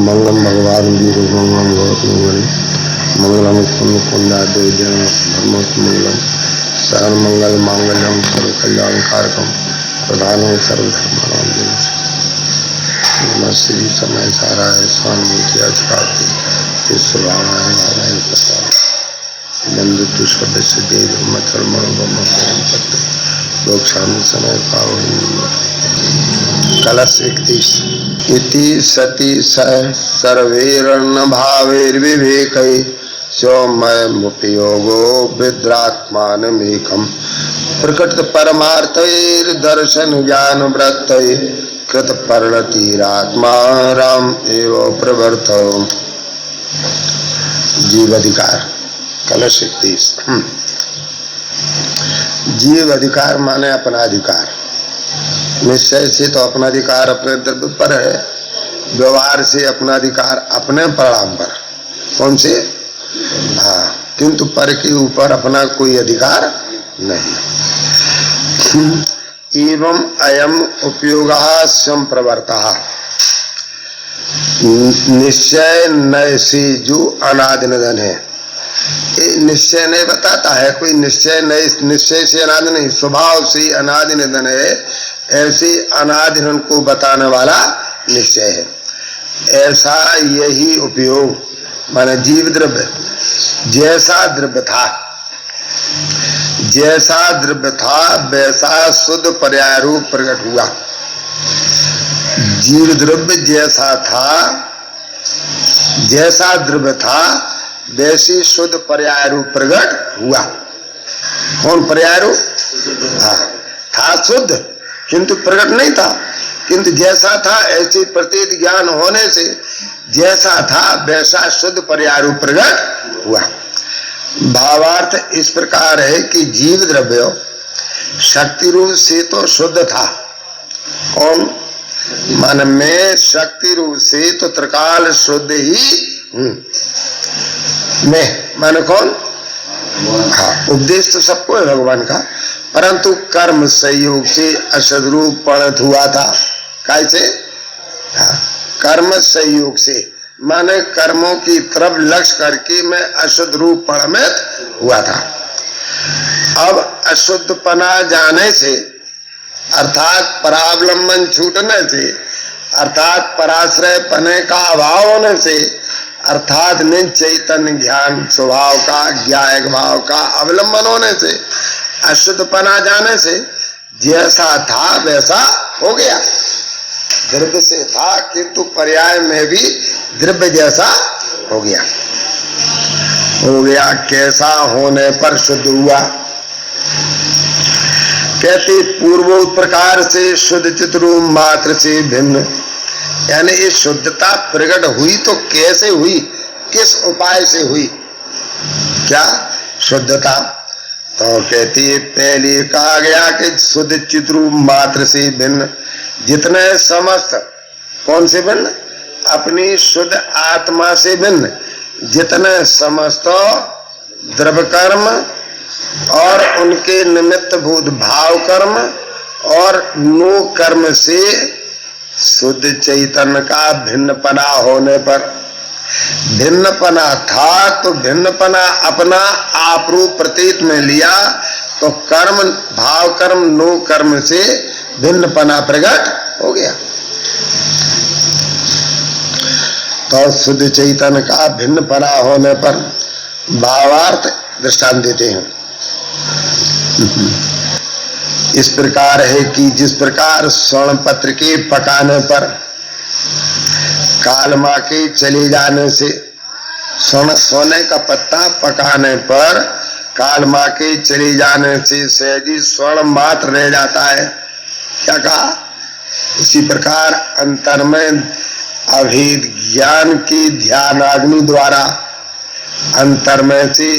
मंगलम भगवान वीर मंगलम गौत मंगल मंगलम कुंदादेव जन धर्मोत मंगलम सर्व मंगल मांगल्यम सर्व कल्याण कारकम प्रधानो सर्वधर्माणां नमः श्री समय सारा है स्वानुभूति अचकाती स्वभावाय नारायण प्रसाद बंधुत्व सदस्य देव मचल मनोबम लोक शांति समय पावन कलश 31 इति सति सर्वैरन्न भावैर्विवेकै स्योमयमुपयोगो विद्रात्मानमेकम् प्रकट परमार्थैर्दर्शन ज्ञान वृत्तै कृत परिणतिरात्मा राम एव प्रवर्तो। जीव अधिकार कलश 31। जीव अधिकार माने अपना अधिकार। निश्चय से तो अपना अधिकार अपने द्रव्य पर है, व्यवहार से अपना अधिकार अपने परिणाम पर। कौन से? हाँ, किंतु पर के ऊपर अपना कोई अधिकार नहीं। एवं अयम उपयोगः संप्रवर्तः निश्चय नय से जो अनादि निधन है। निश्चय नहीं बताता है कोई निश्चय नहीं, निश्चय से अनादि नहीं, स्वभाव से अनादि निधन है, ऐसे अनादि निधन को बताने वाला निश्चय है। ऐसा यही उपयोग माने जीव द्रव्य जैसा द्रव्य था वैसा शुद्ध पर्याय रूप प्रकट हुआ। जीव द्रव्य जैसा द्रव्य था वैसे शुद्ध पर्याय रूप प्रकट हुआ। कौन पर्याय रूप? हाँ, था शुद्ध किंतु प्रकट नहीं था, किंतु जैसा था ऐसे प्रतीत ज्ञान होने से जैसा था वैसा शुद्ध पर्याय रूप प्रकट हुआ। भावार्थ इस प्रकार है कि जीव द्रव्य शक्ति रूप से तो शुद्ध था। कौन? मन में शक्ति रूप से तो त्रिकाल शुद्ध ही हूँ मैं। माने कौन? हाँ, उपदेश तो सबको है भगवान का, परंतु कर्म संयोग से अशुद्ध रूप परिणत हुआ था। कैसे? हाँ, कर्म संयोग से माने कर्मों की तरफ लक्ष्य करके मैं अशुद्ध रूप परिणत हुआ था। अब अशुद्धपना जाने से अर्थात परावलंबन छूटने से अर्थात पराश्रय पने का अभाव होने से अर्थात निचैतन्य ज्ञान स्वभाव का ज्ञायक भाव का अवलंबन होने से अशुद्धपना जाने से जैसा था वैसा हो गया। द्रव्य से था किंतु पर्याय में भी द्रव्य जैसा हो गया। कैसा होने पर शुद्ध हुआ? कहते पूर्वोक्त प्रकार से शुद्ध चित्रूप मात्र से भिन्न, यानी ये शुद्धता प्रकट हुई तो कैसे हुई, किस उपाय से हुई? क्या शुद्धता? तो कहती है पहले कहा गया कि शुद्ध चित्रूप मात्र से भिन्न, जितने समस्त कौन से भिन्न? अपनी शुद्ध आत्मा से भिन्न जितने समस्त द्रव्य कर्म और उनके निमित्त भूत भाव कर्म और नो कर्म से शुद्ध चैतन्य का भिन्नपना होने पर, भिन्नपना था तो भिन्नपना अपना आप रूप प्रतीत में लिया तो कर्म भाव कर्म नो कर्म से भिन्नपना प्रकट हो गया। तो शुद्ध चैतन्य का भिन्नपना होने पर भावार्थ दृष्टांत देते हैं। इस प्रकार है कि जिस प्रकार स्वर्ण पत्र के पकाने पर कालमा के चले जाने से, सोने का पत्ता पकाने पर कालमा के चले जाने से सहजी स्वर्ण मात्र रह जाता है। क्या कहा? उसी प्रकार अंतर में अभेद ज्ञान की ध्यानाग्नि द्वारा अंतर में से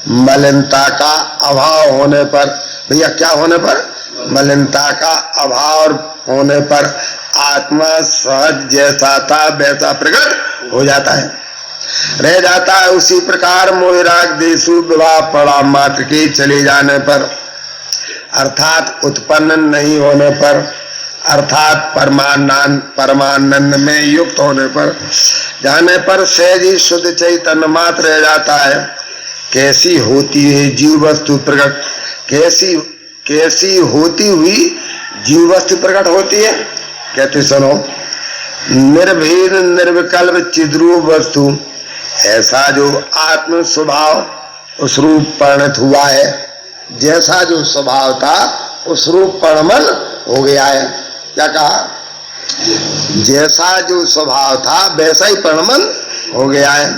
मलिनता का अभाव होने पर, भैया क्या होने पर? मलिनता का अभाव होने पर आत्मा सहज जैसा था वैसा प्रकट हो जाता है, रह जाता है। उसी प्रकार मोह राग देशु विवाह पड़ा मात्र के चले जाने पर अर्थात उत्पन्न नहीं होने पर अर्थात परमानंद में युक्त होने पर जाने पर सहज ही शुद्ध चैतन्य मात्र रह जाता है। कैसी होती है जीव वस्तु प्रकट, कैसी होती हुई जीव वस्तु प्रकट होती है? कहते सुनो, निर्भीर निर्विकल्प चिद्रूप वस्तु, ऐसा जो आत्म स्वभाव उस रूप परिणत हुआ है, जैसा जो स्वभाव था उस रूप परिणमन हो गया है। क्या कहा? जैसा जो स्वभाव था वैसा ही परिणमन हो गया है।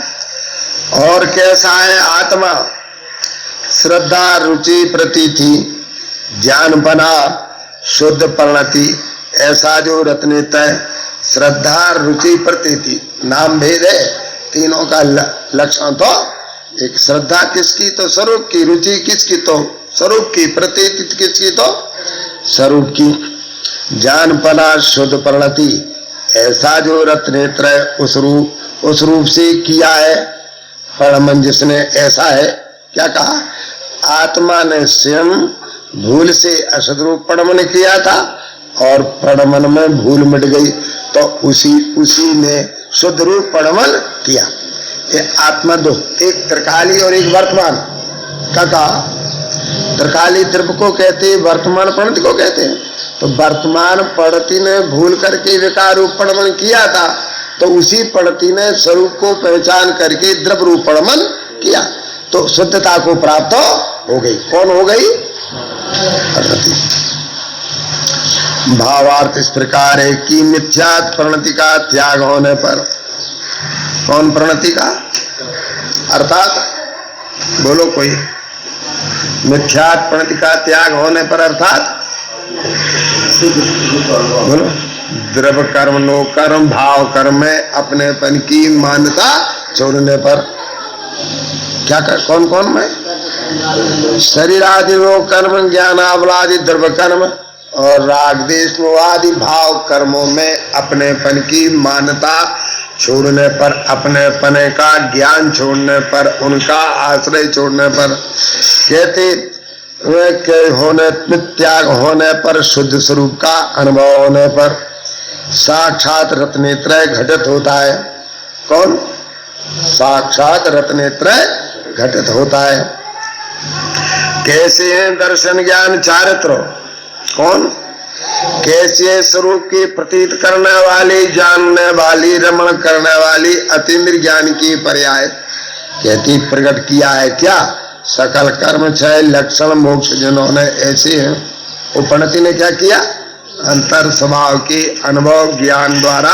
और कैसा है आत्मा? श्रद्धा रुचि प्रतीति ज्ञान बना शुद्ध परिणति, ऐसा जो रत्नेतय श्रद्धा रुचि प्रतीति, नाम भेद है, तीनों का लक्षण तो एक, श्रद्धा किसकी? तो स्वरूप की, रुचि किसकी? तो स्वरूप की, प्रतीति किसकी? तो स्वरूप की। ज्ञान पना शुद्ध परिणति, ऐसा जो रत्नेत्रय उस रूप से किया है परिणमन, जिसने ऐसा है। क्या कहा? आत्मा ने स्वयं भूल से असद रूप परिणमन किया था और परिणमन में भूल मिट गई, तो उसी ने शुद्ध रूप परिणमन किया। ये आत्मा दो, एक त्रिकाली और एक वर्तमान। क्या कहा? त्रिकाली द्रव्य को कहते हैं, वर्तमान परिणति को कहते हैं। तो वर्तमान परिणति ने भूल करके विकार रूप परिणमन किया था, तो उसी परिणति ने स्वरूप को पहचान करके द्रव्य रूप परिणमन किया, तो शुद्धता को प्राप्त हो गई। कौन हो गई? परिणति। भावार्थ इस प्रकार है कि मिथ्यात् परिणति का त्याग होने पर, कौन परिणति का? अर्थात बोलो कोई, मिथ्यात् परिणति का त्याग होने पर अर्थात बोलो, द्रव्य कर्म नो कर्म भाव कर्म में अपनेपन की मान्यता छोड़ने पर। क्या कर? कौन कौन में? शरीर आदि नो कर्म, ज्ञान आदि द्रव्य कर्म और राग देश आदि भाव कर्मों में अपनेपन की मान्यता छोड़ने पर, अपनेपने का ज्ञान छोड़ने पर, उनका आश्रय छोड़ने पर, कहते होने त्याग होने पर, शुद्ध स्वरूप का अनुभव होने पर साक्षात रत्नेत्रय घटित होता है। कौन? साक्षात रत्नेत्रय घटित होता है। कैसे हैं दर्शन ज्ञान चारित्र? कौन? कैसे स्वरूप की प्रतीत करने वाली, जानने वाली, रमण करने वाली अतीन्द्रिय ज्ञान की पर्याय कहती प्रकट किया है। क्या? सकल कर्म छह लक्षण मोक्ष जिन्होंने ऐसे हैं। उपनिषद ने क्या किया? अंतर स्वभाव के अनुभव ज्ञान द्वारा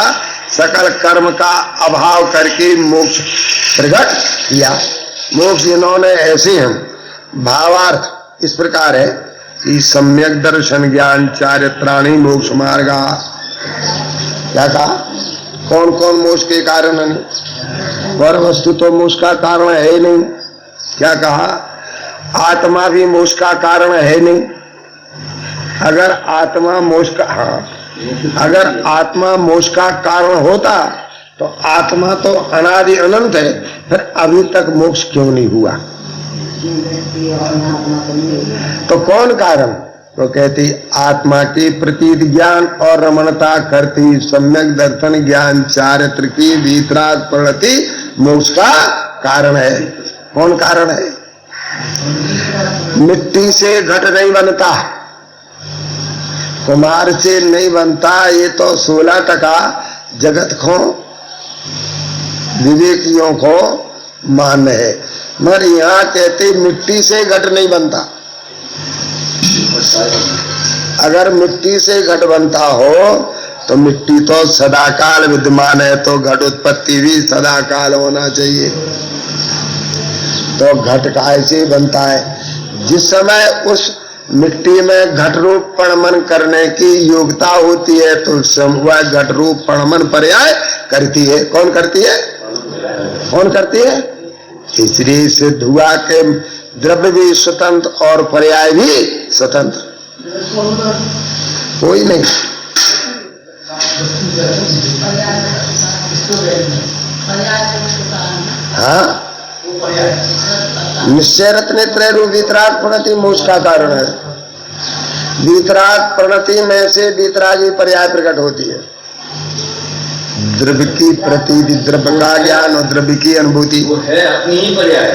सकल कर्म का अभाव करके मोक्ष प्रकट किया। मोक्ष जिन्होंने ऐसे हैं। भावार्थ इस प्रकार है कि सम्यक दर्शन ज्ञान चारित्राणि मोक्ष मार्गा। क्या कहा? कौन कौन मोक्ष के कारण है? पर वस्तु तो मोक्ष का कारण है नहीं। क्या कहा? आत्मा भी मोक्ष का कारण है नहीं। अगर आत्मा मोक्ष का, अगर आत्मा मोक्ष का कारण होता तो आत्मा तो अनादि अनंत है, फिर अभी तक मोक्ष क्यों नहीं हुआ? तो कौन कारण? तो कहती आत्मा की प्रतीत ज्ञान और रमणता करती सम्यक दर्शन ज्ञान चारित्र की वितराग परिणति मोक्ष का कारण है। कौन कारण है? मिट्टी से घट नहीं बनता, कुम्हार से नहीं बनता, ये तो 16% जगत को विवेकियों को मान है। मगर यहाँ कहते मिट्टी से घट नहीं बनता। अगर मिट्टी से घट बनता हो तो मिट्टी तो सदाकाल विद्यमान है, तो घट उत्पत्ति भी सदाकाल होना चाहिए। तो घट कैसे बनता है? जिस समय उस मिट्टी में घट रूप परिणमन करने की योग्यता होती है तो वह घट रूप परिणमन पर्याय करती है। कौन करती है? कौन करती है? इसलिए सिद्ध हुआ के द्रव्य भी स्वतंत्र और पर्याय भी स्वतंत्र, कोई नहीं। हाँ, निश्चय रत्ने त्रय रूप वितराग परिणति मोक्ष का कारण है। वीतराग प्रणति में से वीतरागी पर्याय प्रकट होती है। द्रव्य की प्रतीति, द्रव्य का ज्ञान और द्रव्य की अनुभूति वो है अपनी ही पर्याय।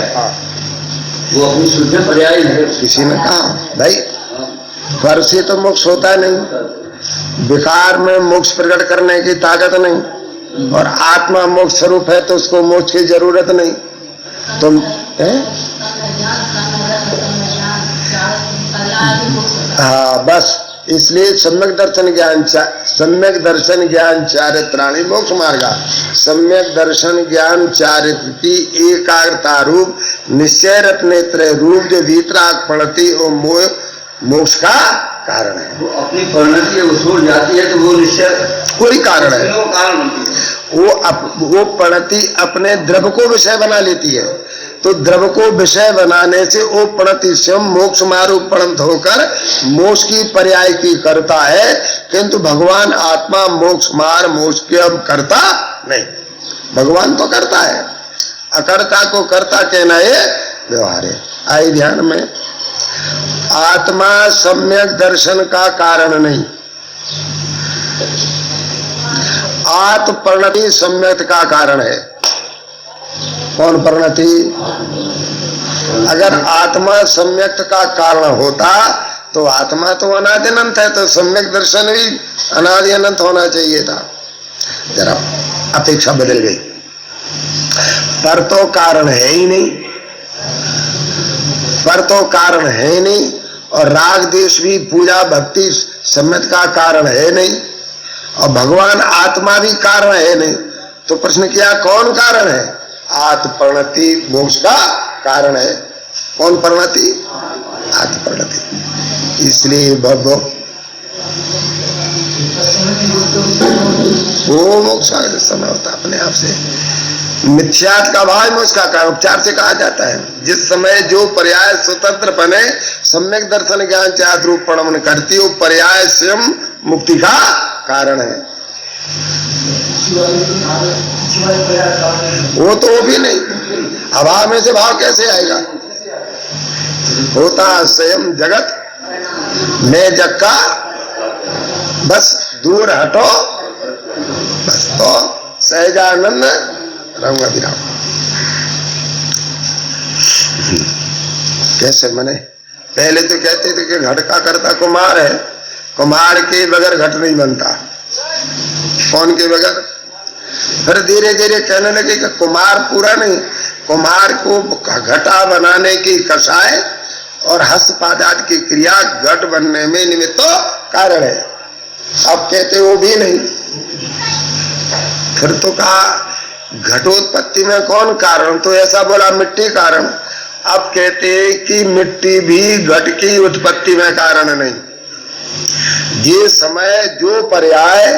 वो अपनी शुद्ध पर्याय है। किसी ने कहा भाई पर से तो मोक्ष होता नहीं, विकार में मोक्ष प्रकट करने की ताकत नहीं, और आत्मा मोक्ष स्वरूप है तो उसको मोक्ष की जरूरत नहीं। तुम हाँ बस इसलिए सम्यक दर्शन ज्ञान चारित्राणि मोक्ष मार्गा। सम्यक दर्शन ज्ञान चारित्र की एकाग्रता रूप निश्चय रत्नेत्र रूप जो वीतराग प्रणति और मोह मोक्ष का कारण है। वो अपनी परिणति उसको जाती है तो वो निश्चय कोई कारण है। वो प्रणति अपने द्रव्य को विषय बना लेती है, तो द्रव्य को विषय बनाने से वो प्रणति स्वयं मोक्ष मारूप प्रणत होकर मोक्ष की पर्याय की करता है, किंतु भगवान आत्मा मोक्ष मार मोक्ष की अब करता नहीं। भगवान तो करता है, अकर्ता को कर्ता कहना ये व्यवहार है। आए ध्यान में, आत्मा सम्यक दर्शन का कारण नहीं, आत्म परिणति सम्यक का कारण है। कौन परिणति? अगर आत्मा सम्यक का कारण होता तो आत्मा तो अनादि अनंत है, तो सम्यक दर्शन भी अनादि अनंत होना चाहिए था। जरा अपेक्षा बदल गई, पर तो कारण है ही नहीं, पर तो कारण है ही नहीं, और राग देश भी पूजा भक्ति सम्यक का कारण है नहीं, और भगवान आत्मा भी कारण है नहीं। तो प्रश्न किया कौन कारण है? आत्म परिणति मोक्ष का कारण है। कौन परिणति? आत्म परिणति। इसलिए वो मोक्ष का समय होता अपने आप से। मिथ्यात का भाव मोक्ष का कारण उपचार से कहा जाता है। जिस समय जो पर्याय स्वतंत्र बने सम्यक दर्शन ज्ञान चार रूप प्रणमन करती, वो पर्याय स्वयं मुक्ति का कारण है। वो तो वो भी नहीं, अभाव में से भाव कैसे आएगा? होता स्वयं जगत मैं जग का, बस दूर हटो बस, तो सहजानंद रहूंगा विराम। कैसे मने? पहले तो कहते थे कि घट का करता कुमार है, कुमार के बगैर घट नहीं बनता। कौन के बगैर? फिर धीरे धीरे कहने लगे कि कुमार पूरा नहीं, कुमार को घटा बनाने की कषाय और हस्तपादात की क्रिया घट बनने में निमित्त तो कारण है। अब कहते वो भी नहीं, फिर तो कहा घटोत्पत्ति में कौन कारण? तो ऐसा बोला मिट्टी कारण। अब कहते कि मिट्टी भी घट की उत्पत्ति में कारण नहीं। ये समय जो पर्याय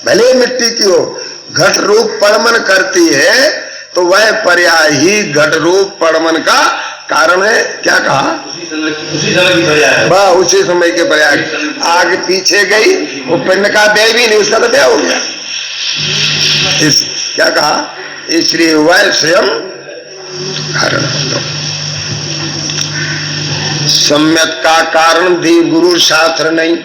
भले मिट्टी की हो घट रूप परमन करती है, तो वह पर्याय ही घट रूप परमन का कारण है। क्या कहा? उसी समय की पर्याय। वाह, उसी समय के पर्याय। आगे पीछे गई वो पिंड का व्यय भी नहीं, उसका तो व्यय हो गया। इस क्या कहा? इसलिए वह स्वयं कारण। सम्यक का कारण भी गुरु शास्त्र नहीं,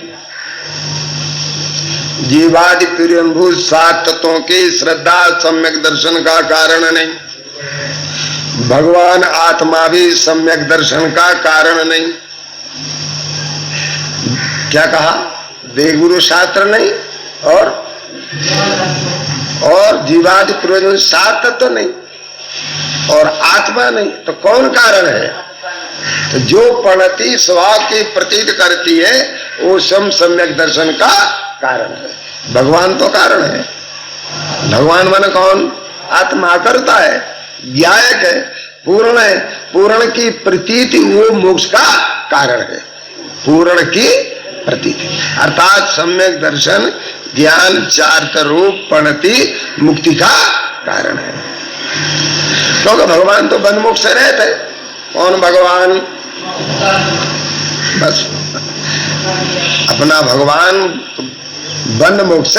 जीवादि तुर्यभूत सात तत्वों के श्रद्धा सम्यक दर्शन का कारण नहीं। भगवान आत्मा भी सम्यक दर्शन का कारण नहीं। क्या कहा? देवगुरु शास्त्र नहीं और जीवादि तुर्यभूत सात तत्व नहीं और आत्मा नहीं, तो कौन कारण है? तो जो प्रणति स्वभाव की प्रतीत करती है वो सम्यक दर्शन का कारण है। भगवान तो कारण है। भगवान मन कौन? आत्मा करता है, ज्ञायक है, पूर्ण है। पूर्ण की प्रतीति वो मोक्ष का कारण है। पूर्ण की प्रतीति अर्थात सम्यक दर्शन ज्ञान चार्थ रूप प्रणति मुक्ति का कारण है। क्योंकि भगवान तो बंध मोक्ष से रहते। कौन भगवान? बस अपना भगवान बंध मोक्ष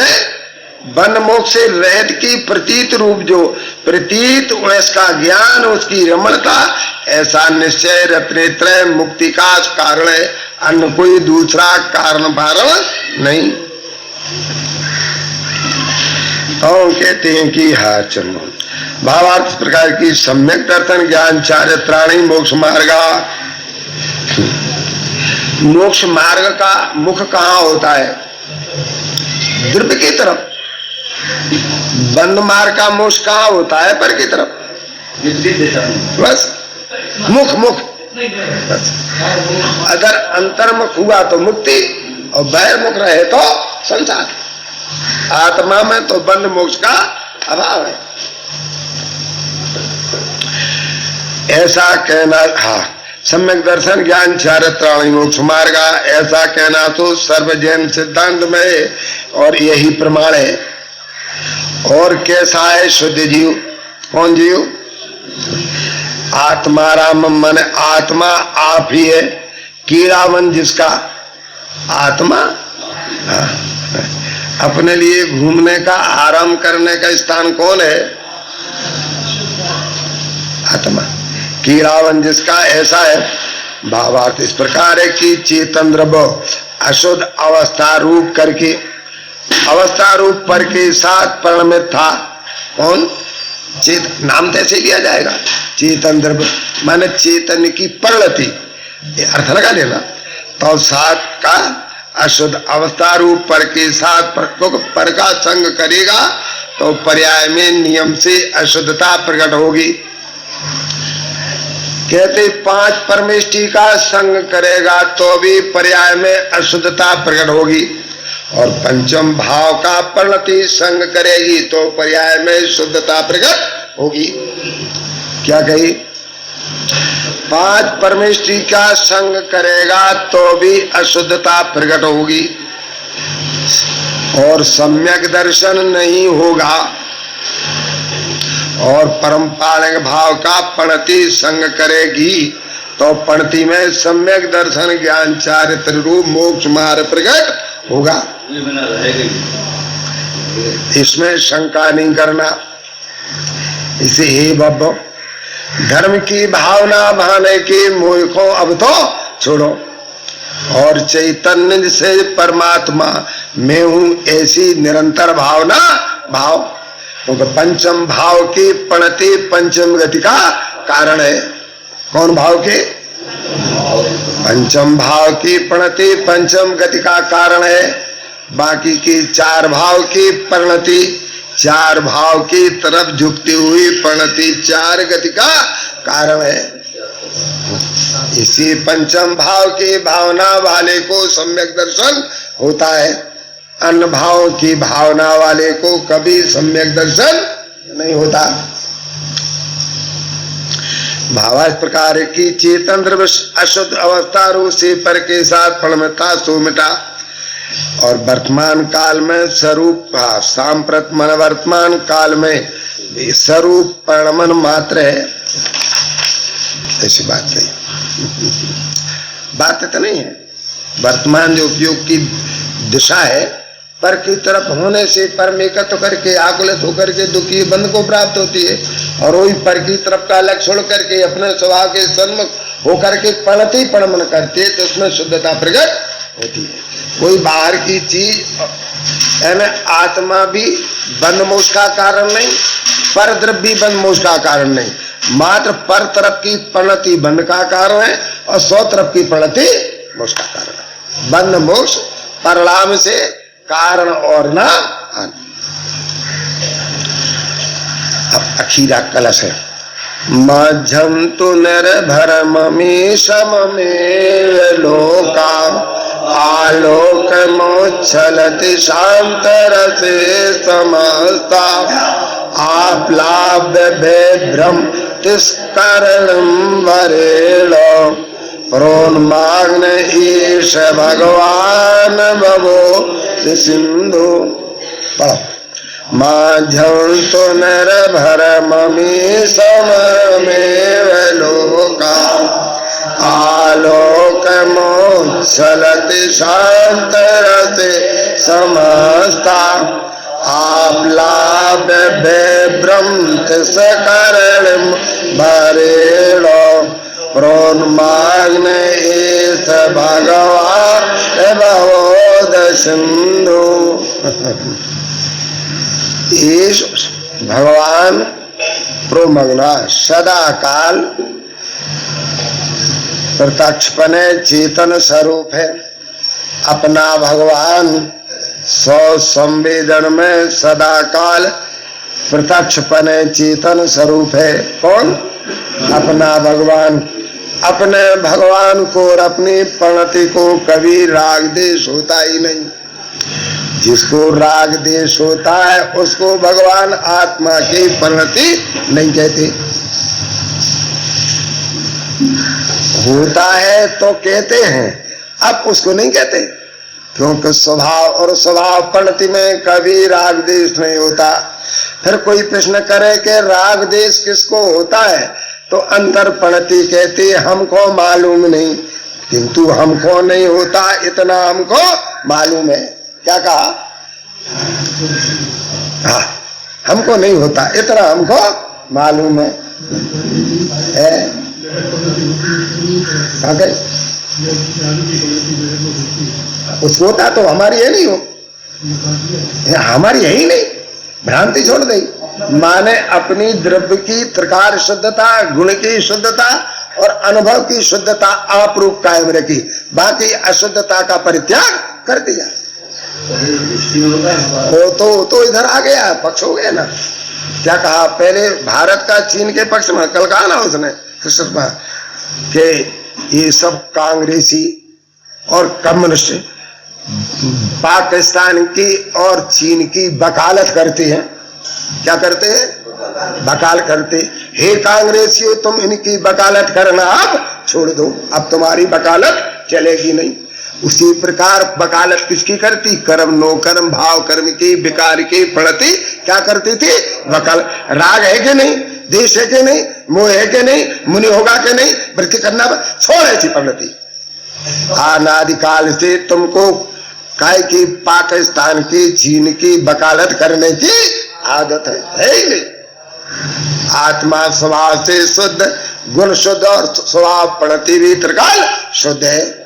से रहत की प्रतीत रूप, जो प्रतीत उसका ज्ञान उसकी रमणता, ऐसा निश्चय रत्नेत्रय मुक्ति का कारण है। अन्य कोई दूसरा कारण कारण नहीं। तो कहते हैं कि हाँ चलो भावार्थ इस प्रकार की सम्यक दर्शन ज्ञान चारित्राणी मोक्ष मार्ग। मोक्ष मार्ग का मुख कहाँ होता है? द्रव्य की तरफ। बंद मार्ग का मोक्ष कहाँ होता है? पर की तरफ। बस मुख मुख बस। अगर अंतर्मुख हुआ तो मुक्ति और बहिर्मुख रहे तो संसार। आत्मा में तो बंद मोक्ष का अभाव है। ऐसा कहना, हाँ सम्यक दर्शन ज्ञान चारित्राणी मोक्ष मार्ग, ऐसा कहना तो सर्वजैन सिद्धांत में है और यही प्रमाण है। और कैसा है शुद्ध जीव? कौन जीव? आत्माराम मन आत्मा आप ही है। कीड़ावन जिसका आत्मा, हाँ। अपने लिए घूमने का आराम करने का स्थान कौन है? आत्मा। कीड़ावन जिसका, ऐसा है। भावार्थ इस प्रकार है कि चेतन द्रव्य अशुद्ध अवस्था रूप करके, अवस्था रूप पर के साथ परिणमित था। कौन? चेत नाम कैसे लिया जाएगा? चेतन द्रव्य माने चेतन की परिणति, अर्थ लगा लेना। तो सात का अशुद्ध अवस्था रूप पर के साथ पर का संग करेगा तो पर्याय में नियम से अशुद्धता प्रकट होगी। कहते पांच परमेष्टि का संग करेगा तो भी पर्याय में अशुद्धता प्रकट होगी, और पंचम भाव का परिणति संग करेगी तो पर्याय में शुद्धता प्रकट होगी। क्या कही? पांच परमेष्टि का संग करेगा तो भी अशुद्धता प्रकट होगी और सम्यक दर्शन नहीं होगा, और परम्पालिक भाव का पणति संग करेगी तो पणति में सम्यक दर्शन ज्ञान चारित्र रूप मोक्ष मार्ग प्रकट होगा। इसमें शंका नहीं करना। इसे हे बब्बो, धर्म की भावना भाने के मोह को अब तो छोड़ो और चैतन्य से परमात्मा मैं हूं ऐसी निरंतर भावना भाव, क्योंकि पंचम भाव की पणति पंचम गति का कारण है। कौन भाव के? पंचम भाव की पणति पंचम गति का कारण है। बाकी की चार भाव की परिणति, चार भाव की तरफ झुकती हुई परिणति चार गति का कारण है। इसी पंचम भाव की भावना वाले को सम्यक दर्शन होता है, अन्य भाव की भावना वाले को कभी सम्यक दर्शन नहीं होता। भावा इस प्रकार की चेतन द्रव्य अशुद्ध अवस्था रूप से पर के साथ परिणमता सो मिटा, और वर्तमान काल में स्वरूप सांप्रत मन वर्तमान काल में स्वरूप परिणमन मात्र है। ऐसी बात कही, बात तो नहीं है। वर्तमान जो उपयोग की दिशा है पर की तरफ होने से पर में एकत्र करके आकुलित होकर के दुखी बंध को प्राप्त होती है, और वही पर की तरफ का लक्ष्य छोड़ करके अपने स्वभाव के सन्मुख होकर के पणति परिणमन करते तो उसमें शुद्धता प्रकट होती है। कोई बाहर की चीज यानी आत्मा भी बंध मोक्ष का कारण नहीं, पर द्रव्य भी बंध मोक्ष का कारण नहीं, मात्र पर तरफ की परिणति बंध का कारण है और सौ तरफ की परिणति मोक्ष का कारण है। बंध मोक्ष परिणाम से कारण और ना। अब अखीरा कलश है। मध्यम तु निर्भर ममी सममेव लोका आलोक मोच्छलति शांत रसे समस्ता आप्लाव्य भ्रम तिस्करणं वरेण प्रोन्माग्न ईश भगवान बभो सिंधु। पढ़ो। माध्यम तो निर्भर ममी सममेव लोका आलोक मोच्छलति शांत रसे समस्ता आप्लाव्य भ्रम तिस्करणं वरेण प्रोन्माग्न ईश भगवान भवोद सिंधु। ईश भगवान प्रोमग्ना सदा काल प्रत्यक्षपने चेतन स्वरूप है। अपना भगवान सौ संवेदन में सदा काल प्रत्यक्षपने चेतन स्वरूप है। कौन? अपना भगवान। अपने भगवान को और अपनी प्रणति को कभी राग देश होता ही नहीं। जिसको राग देश होता है उसको भगवान आत्मा की प्रणति नहीं कहते। होता है तो कहते हैं, अब उसको नहीं कहते, क्योंकि स्वभाव और स्वभाव प्रणति में कभी राग देश नहीं होता। फिर कोई प्रश्न करे कि राग देश किसको होता है, तो अंतर प्रणति कहती है हमको मालूम नहीं, किंतु हमको नहीं होता इतना हमको मालूम है। क्या कहा? हाँ, हमको नहीं होता इतना हमको मालूम है। उसको होता तो हमारी है नहीं हो, हमारी है ही नहीं। भ्रांति छोड़ दी। माने अपनी द्रव्य की त्रिकार शुद्धता, गुण की शुद्धता और अनुभव की शुद्धता आप रूप कायम रखी, बाकी अशुद्धता का परित्याग कर दिया। वो तो इधर आ गया, पक्ष हो गया ना। क्या कहा? पहले भारत का चीन के पक्ष में, कल कहा ना उसने कृष्ण कि ये सब कांग्रेसी और कम्युनिस्ट पाकिस्तान की और चीन की वकालत करते हैं। क्या करते हैं? वकाल करते। हे कांग्रेसियों, तुम इनकी वकालत करना अब छोड़ दो, अब तुम्हारी वकालत चलेगी नहीं। उसी प्रकार वकालत किसकी करती? कर्म नो कर्म भाव कर्म की विकार की प्रणति क्या करती थी? वकाल। राग है कि नहीं? देश है कि नहीं? मोह है कि नहीं? मुनि होगा कि नहीं? वृत्ति करना छोड़ ऐसी प्रणति। अनादिकाल से तुमको काय की पाकिस्तान की चीन की वकालत करने की आदत है ही नहीं। आत्मा स्वभाव से शुद्ध, गुण शुद्ध और स्वभाव प्रणति भी त्रिकाल शुद्ध है।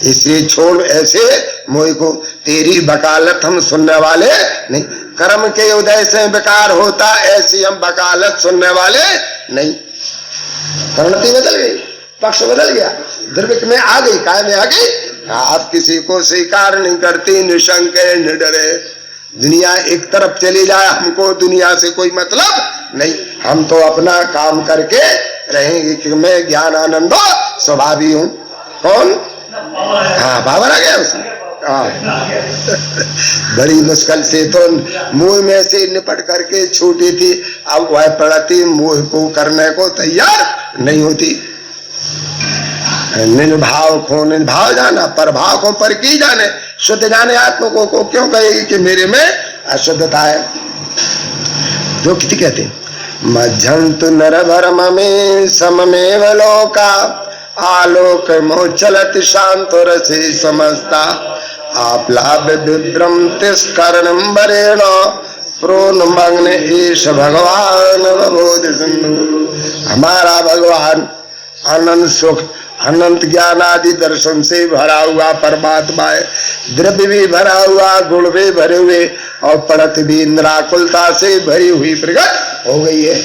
इसे छोड़ ऐसे मोह को। तेरी वकालत हम सुनने वाले नहीं। कर्म के उदय से विकार होता, ऐसी हम वकालत सुनने वाले नहीं। प्रणति बदल गई, पक्ष बदल गया, द्रव्य में आ गई, काय में आ गई। आप किसी को स्वीकार नहीं करती, निशंक निडरे। दुनिया एक तरफ चली जाए, हमको दुनिया से कोई मतलब नहीं। हम तो अपना काम करके रहेंगे कि मैं ज्ञान आनंदो स्वभावी हूँ। कौन? हाँ, बाबर आ गया उसमें। बड़ी मुश्किल से तो मुंह में से निपट करके छूटी थी, अब वह प्रणति मुंह को करने को तैयार नहीं होती। निर्भाव को निर्भाव जाना, परभाव को पर की जाने, शुद्ध जाने आत्मा को क्यों कहेगी कि मेरे में अशुद्धता है। जो किसी कहते मध्यंतु नरभरम में सममेव लोका आलोक मोचलति शांत रसे समस्ता आप्लाभ विभ्रम तिष्करणं वरेण प्रोन्मग्न ईश भगवान बोध सिंधु। हमारा भगवान अनंत सुख अनंत ज्ञान आदि दर्शन से भरा हुआ परमात्मा है। द्रव्य भी भरा हुआ, गुण भी भरे हुए और प्रणति भी निराकुलता से भरी हुई प्रकट हो गई है।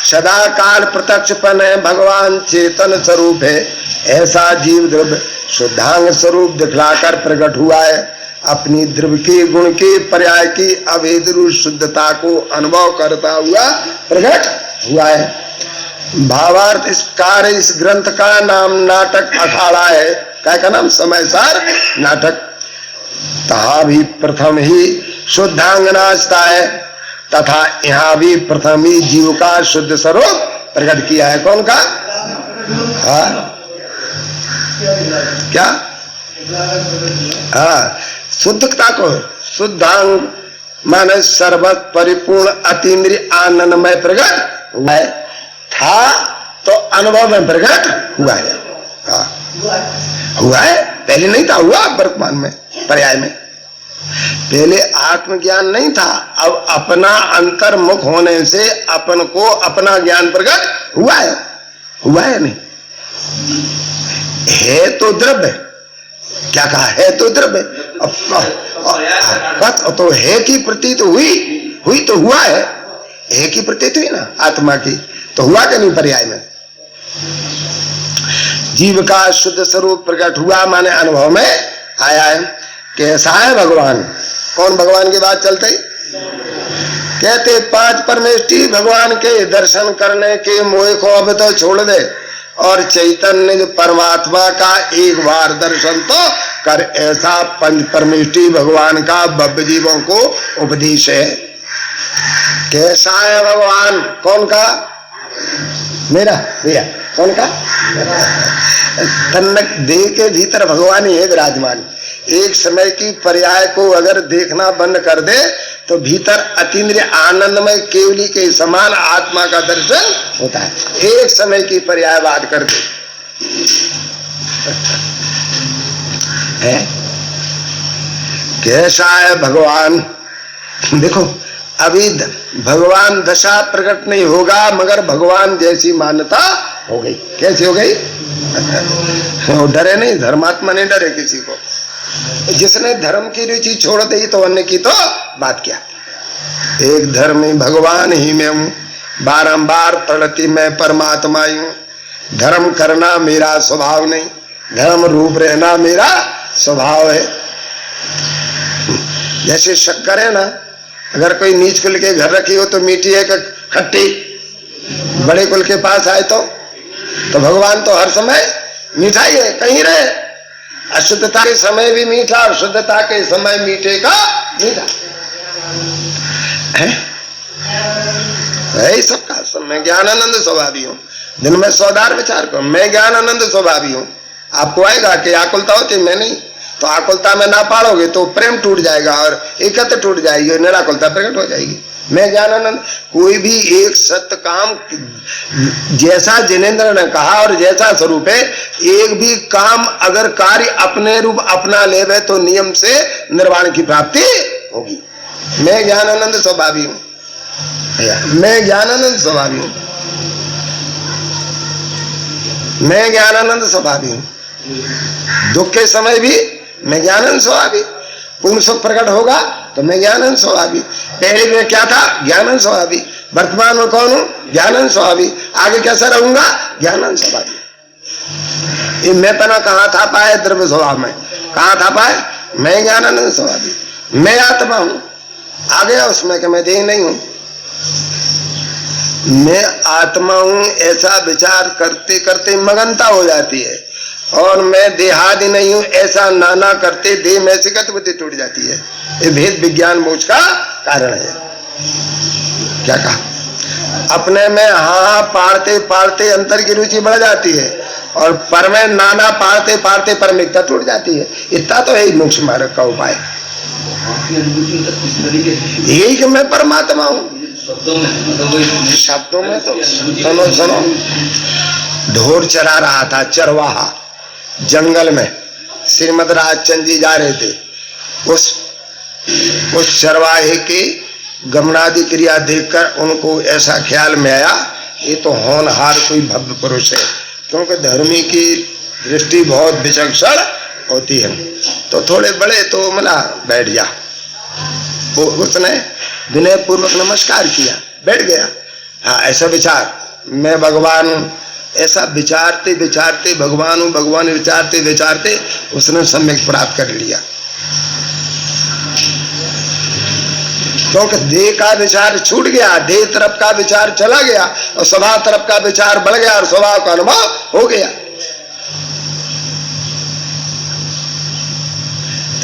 सदा काल प्रत्यक्षपन है, भगवान चेतन स्वरूप है। ऐसा जीव द्रव्य शुद्धांग स्वरूप दिखलाकर प्रकट हुआ है। अपनी द्रव्य की गुण की पर्याय की अभेद रूप शुद्धता को अनुभव करता हुआ प्रकट हुआ है। भावार्थ इस कार्य इस ग्रंथ का नाम नाटक अखाड़ा है। क्या का नाम? समयसार नाटक। तहा भी प्रथम ही शुद्धांग नाचता है, तथा यहाँ भी प्रथम ही जीव का शुद्ध स्वरूप प्रकट किया है। कौन का? हाँ, क्या? हाँ, शुद्धता को शुद्धांग माने सर्वत परिपूर्ण अतीन्द्रिय आनंदमय प्रकट हुआ है। था तो अनुभव में प्रकट हुआ है। हाँ, हुआ है, पहले नहीं था, हुआ वर्तमान में पर्याय में। पहले आत्मज्ञान नहीं था, अब अपना अंतर्मुख होने से अपन को अपना ज्ञान प्रकट हुआ है नहीं? है तो द्रव्य, क्या कहा? है तो द्रव्य, तो है की प्रतीत हुई तो हुआ है की प्रतीत हुई ना आत्मा की, तो हुआ कि नहीं? पर्याय में जीव का शुद्ध स्वरूप प्रकट हुआ, माने अनुभव में आया है। कैसा है भगवान? कौन भगवान की बात चलते? कहते 5 परमेष्टि भगवान के दर्शन करने के मोह को अब तो छोड़ दे और चैतन्य परमात्मा का एक बार दर्शन तो कर, ऐसा 5 परमेष्टि भगवान का भव्य जीवों को उपदेश है। कैसा है भगवान? कौन का? मेरा भैया, कौन का? तन्नक देह के भीतर भगवान ही है विराजमान। एक समय की पर्याय को अगर देखना बंद कर दे तो भीतर अतीन्द्रिय आनंदमय केवली के समान आत्मा का दर्शन होता है। एक समय की पर्याय बात कर दे है। कैसा है भगवान? देखो अभी भगवान दशा प्रकट नहीं होगा मगर भगवान जैसी मान्यता हो गई। कैसी हो गई? वो डरे नहीं, धर्मात्मा नहीं डरे किसी को। जिसने धर्म की रुचि छोड़ दी तो अन्य की तो बात क्या। एक धर्मी भगवान ही में हूं, बारंबार पढ़ती मैं परमात्मा ही हूं। धर्म करना मेरा स्वभाव नहीं, धर्म रूप रहना मेरा स्वभाव है। जैसे शक्कर है ना, अगर कोई नीच कुल के घर रखी हो तो मीठी है कि खट्टी, बड़े कुल के पास आए तो भगवान तो हर समय मीठा ही है, कहीं रहे। अशुद्धता के समय भी मीठा और शुद्धता के समय मीठे का मीठा है। सबका सब मैं ज्ञानानंद स्वभावी हूँ। दिन में 100 विचार करो, मैं ज्ञानानंद स्वभावी हूँ। आपको आएगा कि आकुलता होती, मैं नहीं। तो आकुलता में ना पालोगे तो प्रेम टूट जाएगा और एकत्र टूट जाएगी और निराकुलता प्रकट हो जाएगी। मैं ज्ञानानंद। कोई भी एक सत्य काम जैसा जिनेंद्र ने कहा और जैसा स्वरूप है, एक भी काम अगर कार्य अपने रूप अपना लेवे तो नियम से निर्वाण की प्राप्ति होगी। मैं ज्ञानानंद स्वभावी हूँ, मैं ज्ञानानंद स्वभावी हूँ, मैं ज्ञानानंद स्वभावी हूँ। दुख के समय भी मैं ज्ञानानंद स्वभावी। पूर्ण सुख प्रकट होगा तो मैं ज्ञानानंद स्वभावी। पहले में क्या था? ज्ञानानंद स्वभावी। वर्तमान में कौन हूं? ज्ञानानंद स्वभावी। आगे कैसा रहूंगा? ज्ञानानंद स्वभावी। ये मैं पना कहाँ था पाए? द्रव्य स्वभाव में कहाँ था पाए? मैं ज्ञानानंद स्वभावी, मैं आत्मा हूं। आ गया उसमें कि मैं देह नहीं हूं, मैं आत्मा हूं। ऐसा विचार करते करते मगनता हो जाती है। और मैं देहादि नहीं हूं ऐसा नाना करते देह में से गत बुद्धि टूट जाती है। ये भेद विज्ञान मोक्ष का कारण है। क्या कहा? अपने में हाँ पाड़ते पाड़ते अंतर की रुचि बढ़ जाती है और पर में नाना पाड़ते पाड़ते परमिकता टूट जाती है। इतना तो है मोक्ष मार्ग का उपाय, यही कि मैं परमात्मा हूं। शब्दों में तो सुनो, ढोर चरा रहा था चरवाहा जंगल में। श्रीमद राजचंद जी जा रहे थे। उस चरवाहे की गमनादि क्रिया देखकर उनको ऐसा ख्याल में आया, ये तो होनहार कोई भव्य पुरुष है। क्योंकि धर्मी की दृष्टि बहुत विचक्षण होती है। तो थोड़े बड़े तो मिला बैठ जा। उसने विनय पूर्वक नमस्कार किया, बैठ गया। हाँ ऐसा विचार मैं भगवान हूं, ऐसा विचारते विचारते भगवान हूं भगवान विचारते विचारते उसने सम्यक प्राप्त कर लिया। क्योंकि देह का विचार छूट गया, देह तरफ का विचार चला गया और स्वभाव तरफ का विचार बढ़ गया और स्वभाव का अनुभव हो गया।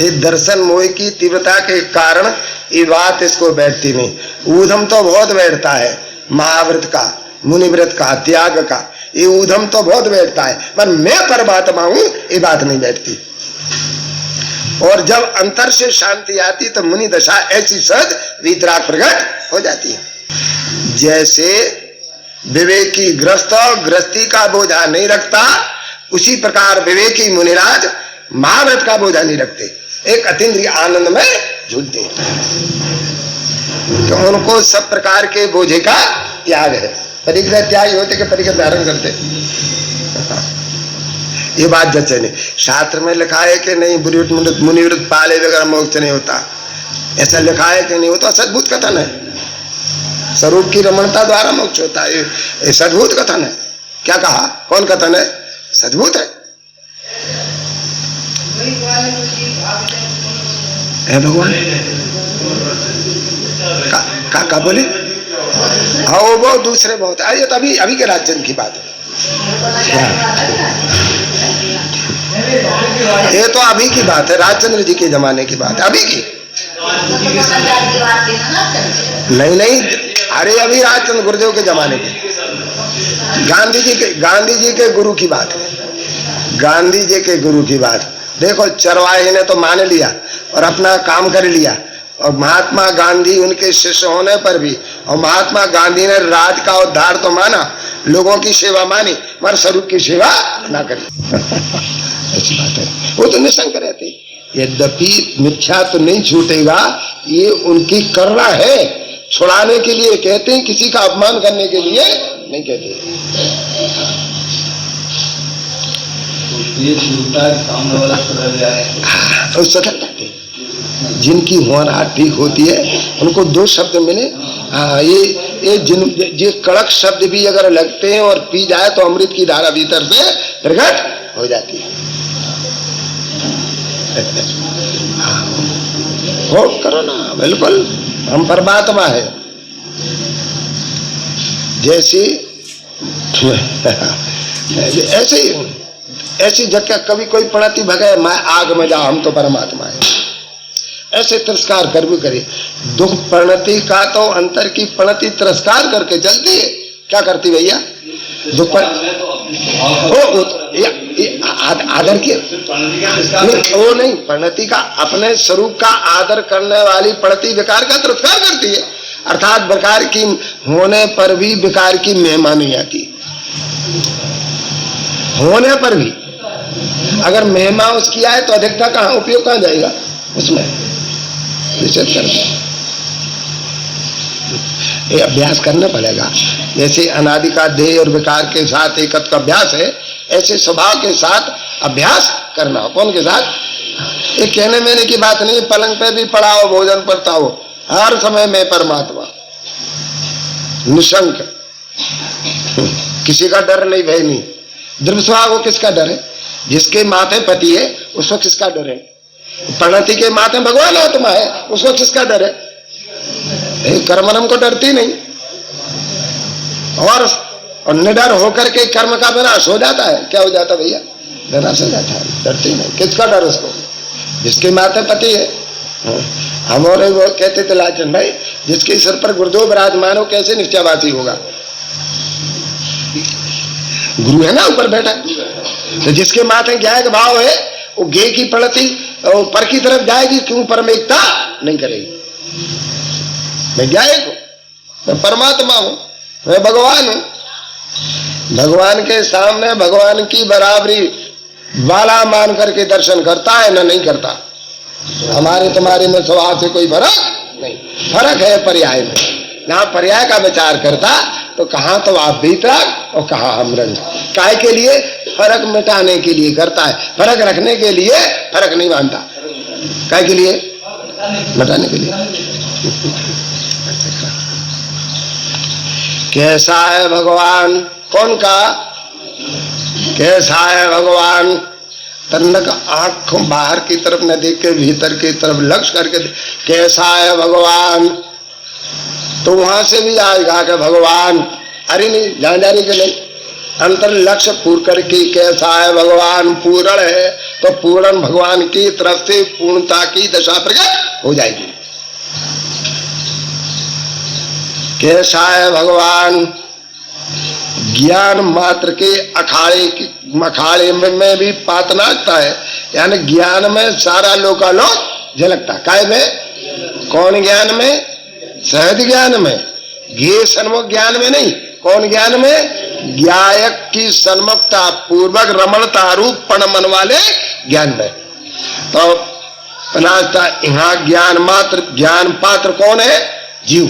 इस दर्शन मोह की तीव्रता के कारण ये बात इसको बैठती नहीं। ऊधम तो बहुत बैठता है, महाव्रत का, मुनिव्रत का, त्याग का, ये ऊधम तो बहुत बैठता है, पर मैं परमात्मा हूं ये बात नहीं बैठती। और जब अंतर से शांति आती तो मुनि दशा ऐसी सहज वीतराग प्रकट हो जाती है। जैसे विवेकी गृहस्थी का बोझा नहीं रखता, उसी प्रकार विवेकी मुनिराज महाव्रत का बोझा नहीं रखते। एक अतीन्द्रिय आनंद में झूलते हैं। तो उनको सब प्रकार के बोझे का त्याग है। परिग्रह त्याग होते कि परिग्रह धारण करते, ये बात जचे नहीं। शास्त्र में लिखा है कि नहीं मुनिवृत्त पाले वगैरह मोक्ष नहीं होता, ऐसा लिखा है कि नहीं? वो तो सद्भुत कथन है। स्वरूप की रमणता द्वारा मोक्ष होता है, ये सद्भुत कथन है। क्या कहा? कौन कथन है? सद्भुत है। भगवान का बोले? हाँ वो दूसरे बहुत। अरे तो अभी के राजन की बात है, ये तो अभी की बात है, राजचंद्र जी के जमाने की बात है, अभी की नहीं। अरे अभी राजचंद्र गुरुदेव के जमाने की, गांधी जी के गुरु की बात है, गांधी जी के गुरु की बात। देखो चरवाहे ने तो मान लिया और अपना काम कर लिया, और महात्मा गांधी उनके शिष्य होने पर भी, और महात्मा गांधी ने राज का उद्धार तो माना, लोगों की सेवा मानी, मगर स्वरूप की सेवा ना करी। ऐसी बात है। वो तो निशंक रहते, यद्यपि मिथ्या तो नहीं छूटेगा, ये उनकी करना है, छुड़ाने के लिए कहते हैं, किसी का अपमान करने के लिए नहीं कहते। ये छूटता है सामने वाला सुधर जाए, और सुधर जाते। जिनकी होना ठीक होती है उनको दो शब्द मिले। हाँ, ये कड़क शब्द भी अगर लगते हैं और पी जाए तो अमृत की धारा भीतर से प्रकट हो जाती है। हो करो ना, बिल्कुल हम परमात्मा है। जैसे ऐसी जगह कभी कोई पड़ती भगे, मैं आग में जाऊं, हम तो परमात्मा है, ऐसे तिरस्कार कर भी करे। दुख प्रणति का तो अंतर की प्रणति तिरस्कार करके जलती है। क्या करती भैया? दुख पर आदर किया नहीं, वो नहीं, प्रणति का अपने स्वरूप का आदर करने वाली प्रणति विकार का तिरस्कार करती है। अर्थात विकार की होने पर भी विकार की महिमा नहीं आती। होने पर भी अगर महिमा उसकी आए तो अधिकता कहाँ, उपयोग कहाँ जाएगा उसमें? ये अभ्यास करना पड़ेगा। जैसे अनादि का ध्येय और विकार के साथ एकत्व का अभ्यास है, ऐसे स्वभाव के साथ अभ्यास करना हो। कौन के साथ? ये कहने मैंने की बात नहीं, पलंग पे भी पड़ा हो, भोजन करता हो, हर समय में परमात्मा, निशंक, किसी का डर नहीं, भय नहीं। द्रव्यस्वभाव को किसका डर है? जिसके माथे पति है उसको किसका डर है? प्रणति के माथे भगवान आत्मा है, उसको किसका डर है? कर्मनम को डरती नहीं, और निडर होकर के कर्म का विनाश हो जाता है। क्या हो जाता भैया? विनाश हो जाता है, डरती नहीं। किसका डर उसको? जिसके माथे पति है। हमारे वो कहते थे लाचन भाई, जिसके सिर पर गुरुदेव विराजमान हो कैसे निश्चयवासी होगा? गुरु है ना ऊपर बैठा, तो जिसके माथे ज्ञायक भाव है वो ज्ञ की प्रणति पर की तरफ जाएगी, क्यों परम एकता नहीं करेगी? मैं ज्ञायक हूं, मैं परमात्मा हूं, मैं भगवान हूं। भगवान के सामने भगवान की बराबरी वाला मान करके दर्शन करता है ना? नहीं करता। हमारे तुम्हारे में स्वभाव से कोई फर्क नहीं, फर्क है पर्याय में। जहां पर्याय का विचार करता तो कहां तो आप भीतर और कहां हम रंग। काय के लिए? फर्क मिटाने के लिए करता है, फर्क रखने के लिए फर्क नहीं मानता। काय के लिए? मिटाने के लिए। कैसा है भगवान? कौन का? कैसा है भगवान? तन्नक आंख बाहर की तरफ न देख के भीतर की तरफ लक्ष्य करके कैसा है भगवान, तो वहां से भी आएगा कि भगवान। अरे नहीं, जानदारी के नहीं, अंतर लक्ष्य पूर्ण करके कैसा है भगवान पूर्ण है, तो पूर्ण भगवान की तरफ से पूर्णता की दशा प्रकट हो जाएगी। कैसा है भगवान? ज्ञान मात्र के अखाड़े में भी पातनाकता है, यानी ज्ञान में सारा लोकालोक झलकता। काय में? कौन ज्ञान में? सहज ज्ञान में, ज्ञेय सन्मुख ज्ञान में नहीं। कौन ज्ञान में? ज्ञायक की सन्मुखता पूर्वक रमणता रूप पण मन वाले ज्ञान में। तो नाचता। यहाँ ज्ञान मात्र, ज्ञान पात्र कौन है? जीव।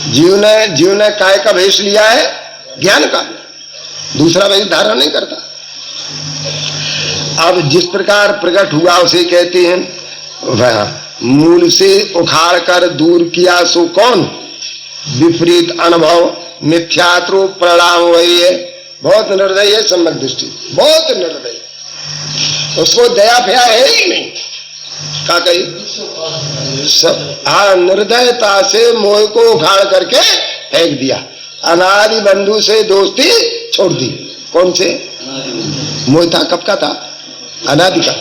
जीव ने काय का भेष लिया है? ज्ञान का। दूसरा भेष धारण नहीं करता। अब जिस प्रकार प्रकट हुआ उसे कहते हैं वह मूल से उखाड़ कर दूर किया सो कौन? विपरीत अनुभव मिथ्यात्व प्रणाम वही है। बहुत निर्दयी है सम्यक दृष्टि, बहुत निर्दयी। उसको दया फया है ही नहीं। क्या कही? सब हाँ, निर्दयता से मोह को उखाड़ करके फेंक दिया। अनादि बंधु से दोस्ती छोड़ दी। कौन से? मोह था, कब का था? अनादि का।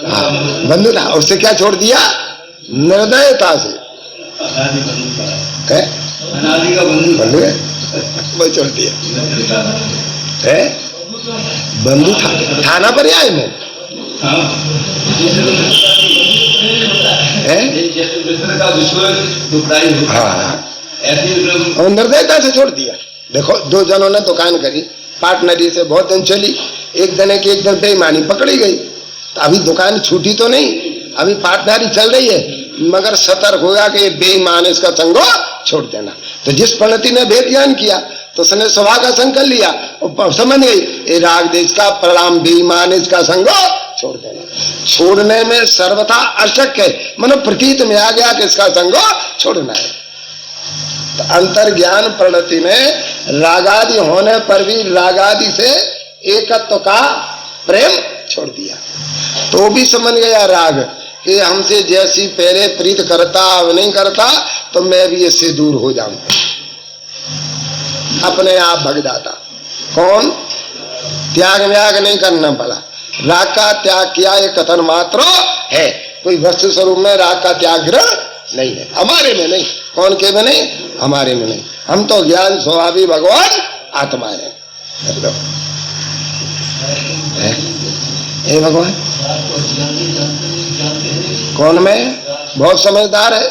हाँ, बंधु था, उससे क्या छोड़ दिया? निर्दयता से। अनादि का बंधु है वो छोड़ दिया है। बंधु था ना पर्याय में और निर्दयता से छोड़ दिया। देखो, दो जनों ने दुकान करी, पार्टनरी से बहुत दिन चली, एक दिन की एक दिन बेईमानी पकड़ी गई। तो अभी दुकान छूटी तो नहीं, अभी पार्टनरी चल रही है, मगर सतर्क होगा कि बेईमान इसका संग छोड़ देना। तो जिस पंडित ने भेद ज्ञान किया तो उसने स्वभाव का संग कर लिया और समझ गई ये राग देश का प्रणाम, बेईमान इसका संग छोड़ देना। छोड़ने में सर्वथा अशक्य है, मनो प्रतीत में आ गया कि इसका संग छोड़ना है। तो अंतर ज्ञान प्रणति में रागादि होने पर भी रागादि से एकत्व का प्रेम छोड़ दिया। तो भी समझ गया राग कि हमसे जैसी पहले प्रीत करता अब नहीं करता, तो मैं भी इससे दूर हो जाऊं। अपने आप भग जाता। कौन? त्याग व्याग नहीं करना पड़ा। राग का त्याग किया ये कथन मात्र है, कोई वस्तु स्वरूप में राग का त्याग नहीं है। हमारे में नहीं। कौन के में नहीं? हमारे में नहीं। हम तो ज्ञान स्वभावी भगवान आत्मा है। हे भगवान कौन में? बहुत समझदार है।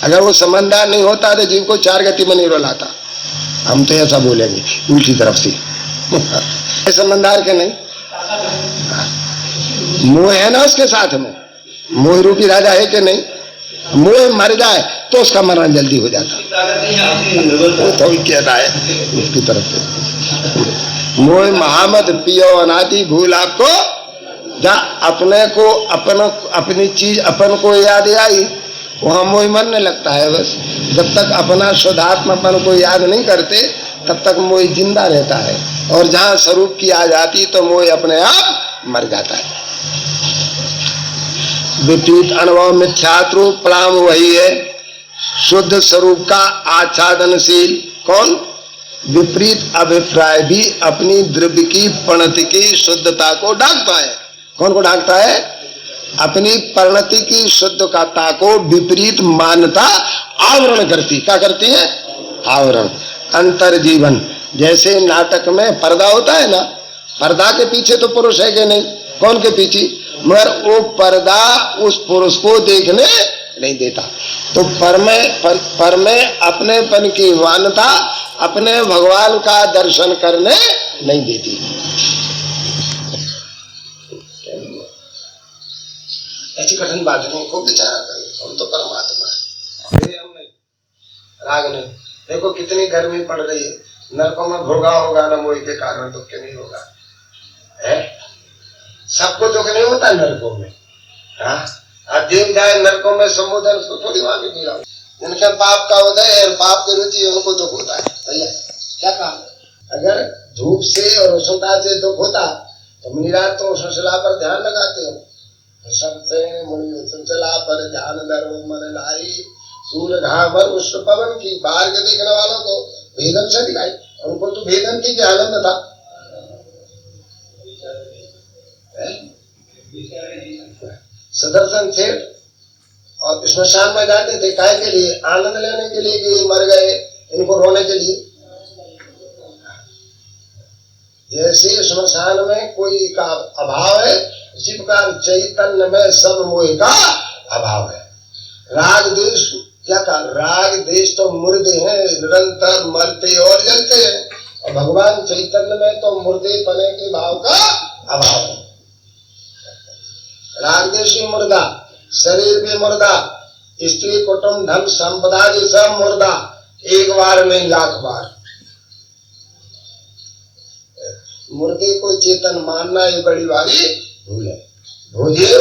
अगर वो समझदार नहीं होता तो जीव को चार गति में नहीं रुलाता। हम तो ऐसा बोलेंगे उल्टी तरफ से। समझदार के नहीं, मोह है ना उसके साथ में, मोह रूपी राजा है कि नहीं? मोह मर जाए तो उसका मरण जल्दी हो जाता। वो तो कहता है उसकी तरफ से। मोह महामद पियो अनादि भूल आपको, जहाँ अपने को अपनी चीज अपन को याद आई वहां मोह मरने लगता है। बस जब तक अपना शुद्धात्मापन को याद नहीं करते तब तक मोह जिंदा रहता है, और जहाँ स्वरूप की आ जाती तो मोह अपने आप मर जाता है। विपरीत अनुभव मिथ्यात्व प्रणाम वही है, शुद्ध स्वरूप का आच्छादनशील। कौन? विपरीत अभिप्राय भी अपनी द्रव्य की परिणति की शुद्धता को ढांकता है। कौन को ढांकता है? अपनी परिणति की शुद्धता को विपरीत मान्यता आवरण करती। क्या करती है? आवरण। अंतर जीवन, जैसे नाटक में पर्दा होता है ना, पर्दा के पीछे तो पुरुष है कि नहीं? कौन के पीछे? मगर वो पर्दा उस पुरुष को देखने नहीं देता। तो पर में अपनेपन की मान्यता अपने भगवान का दर्शन करने नहीं देती। ऐसी कठिन बात नहीं, खूब विचार करें। हम तो परमात्मा है, हम नहीं, राग नहीं। देखो कितनी गर्मी पड़ रही है, नरकों में भोगा होगा ना मोह के कारण, दुख नहीं होगा है? सबको दुख नहीं होता नरकों में। हाँ, देव जाए नरकों में समुद्र, उसको थोड़ी मांगी मिला। जिनके पाप का उदय है और पाप की रुचि है उनको दुख होता है। भैया क्या काम? अगर धूप से और उष्णता से दुख होता तो मुनिराज तो उष्णशिला पर ध्यान लगाते हैं। चला पर ध्यान धर्म मन लाई, सूर्य घावर उष्ण पवन की। बाहर के देखने वालों को भेदन से दिखाई, उनको तो भेदन की आनंद था। सदर्शन सेठ और श्मशान में जाते थे काय के लिए? आनंद लेने के लिए कि मर गए, इनको रोने के लिए। जैसे श्मशान में कोई का अभाव है, इसी प्रकार चैतन्य में सब मोह का अभाव है। राग देश क्या कहा? राग देश तो मुर्दे हैं, निरंतर मरते और जलते हैं, और भगवान चैतन्य में तो मुर्दे पने के भाव का अभाव है। रागदेशी मुर्दा, शरीर भी मुर्दा, स्त्री कुटुंब धन संपदा जी सब मुर्दा, एक बार नहीं लाख बार। मुर्दे को चेतन मानना ये बड़ी भारी भूल है। भूदेव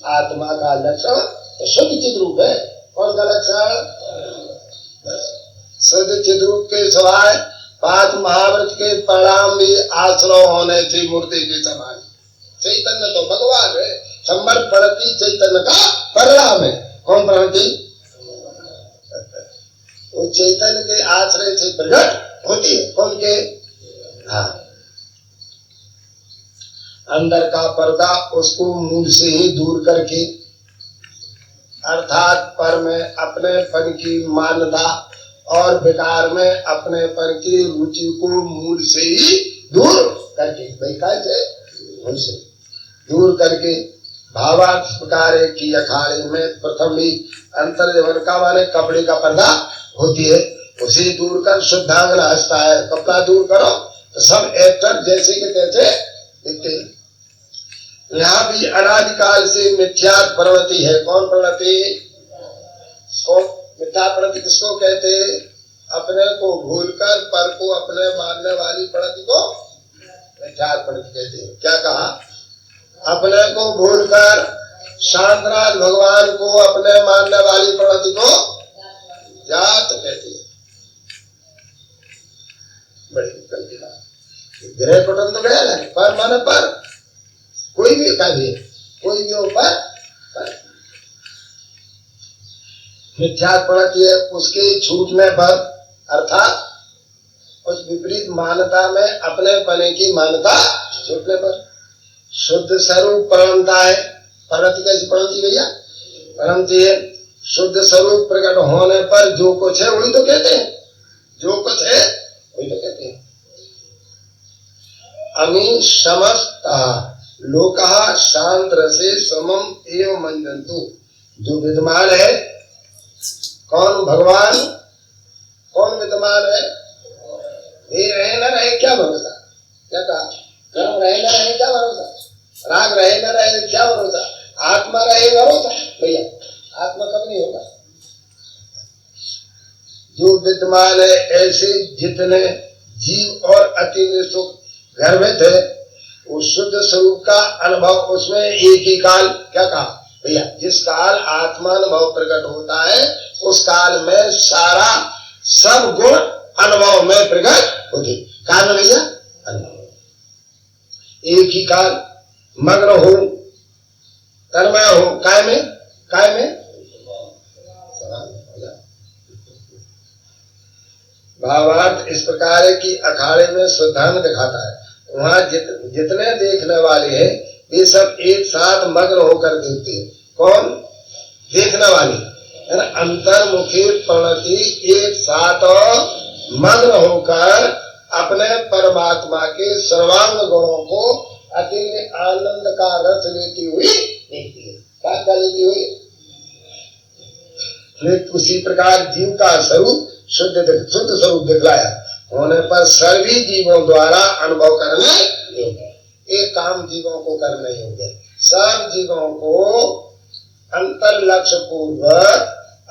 आत्मा का लक्षण तो शुद्ध चिद्रूप है। कौन का लक्षण? शुद्ध चिद्रूप के सिवाय 5 महाव्रत के परिणाम भी आश्रय होने से मूर्ति के समान। चैतन्य तो भगवान है, समर्पणति चैतन्य का परिणाम है। कौन प्रवृत्ति? वो चैतन्य के आश्रय से प्रकट होती है। कौन के? हाँ, अंदर का पर्दा उसको मूल से ही दूर करके, अर्थात पर में अपनेपन की मान्यता और विकार में अपनेपन की रुचि को मूल से ही दूर करके, भाई कैसे? उनसे दूर करके भावार्थ प्रकार की अखाड़े में प्रथम ही अंतर्जवन का माने कपड़े का पर्दा होती है, उसे दूर कर शुद्धांग हंसता है। कपड़ा दूर करो तो सब एक्टर जैसे के तैसे दिखते हैं। यहाँ भी अनादिकाल से मिथ्या प्रवृत्ति है। कौन प्रवृत्ति? मिथ्या प्रवृत्ति किसको कहते? अपने को भूलकर पर को अपने मानने वाली प्रवृत्ति को मिथ्या प्रवृत्ति कहते हैं। क्या कहा? अपने को भूलकर शांतनाथ भगवान को अपने मानने वाली प्रवृत्ति को जात कहते हैं। बड़ी गलती बात। ग्रह कुटुंब तो गया ना, पर माने पर कोई भी कार्य, कोई भी ऊपर मिथ्या प्रवृत्ति है। उसके छूटने पर अर्थात उस विपरीत मान्यता में अपने पने की मान्यता छूटने पर शुद्ध स्वरूप परमता है। प्रवृत्ति कैसी परमती भैया? परमती है। शुद्ध स्वरूप प्रकट होने पर जो कुछ है वही तो कहते हैं। जो कुछ है वही तो कहते हैं। अमी समस्ता लोका शांत रसे समम एवं मंजंतु। जो विद्यमान है, कौन? भगवान। कौन विद्यमान है? ये रहे न रहे क्या भरोसा? क्या कहा? कर्म रहे न रहे क्या भरोसा? राग रहे न रहे क्या भरोसा? आत्मा रहे भरोसा? भैया आत्मा कब नहीं होगा? जो विद्यमान है, ऐसे जितने जीव और अति सुख गर्भित है, उस शुद्ध स्वरूप का अनुभव उसमें एक ही काल, क्या कहा भैया? जिस काल आत्मानुभव प्रकट होता है उस काल में सारा सब गुण अनुभव में प्रकट होते। काल भैया अनुभव एक ही काल मग्न हो, तन्मय हो, काय में भावार्थ इस प्रकार की अखाड़े में शुद्धांग दिखाता है। वहां जितने देखने वाले हैं वे सब एक साथ मग्न होकर देखते हैं। कौन? देखने वाले है ना, अंतर्मुखी प्रणति एक साथ मग्न होकर अपने परमात्मा के सर्वांग गुणों को अति आनंद का रस लेती हुई देखती है। क्या लेती हुई? उसी प्रकार जीव का स्वरूप शुद्ध स्वरूप दिखलाया होने पर सभी जीवों द्वारा अनुभव करने योग्य। एक काम जीवों को करने योग्य। सब जीवों को अंतर लक्ष्य पूर्वक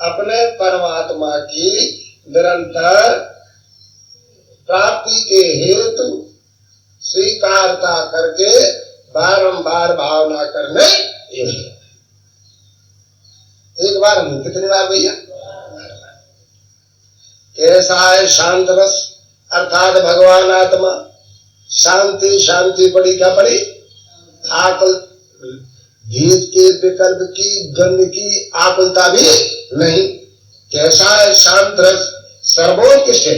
अपने परमात्मा की निरंतर प्राप्ति के हेतु स्वीकारता करके बारंबार भावना करने योग्य। एक बार नहीं, कितनी बार भैया? कैसा है शांत रस? अर्थात भगवान आत्मा। शांति शांति पड़ी, क्या पड़ी? आकुल, भेद के विकल्प की गंध की आकुलता भी नहीं। कैसा है शांत रस? सर्वोत्कृष्ट है,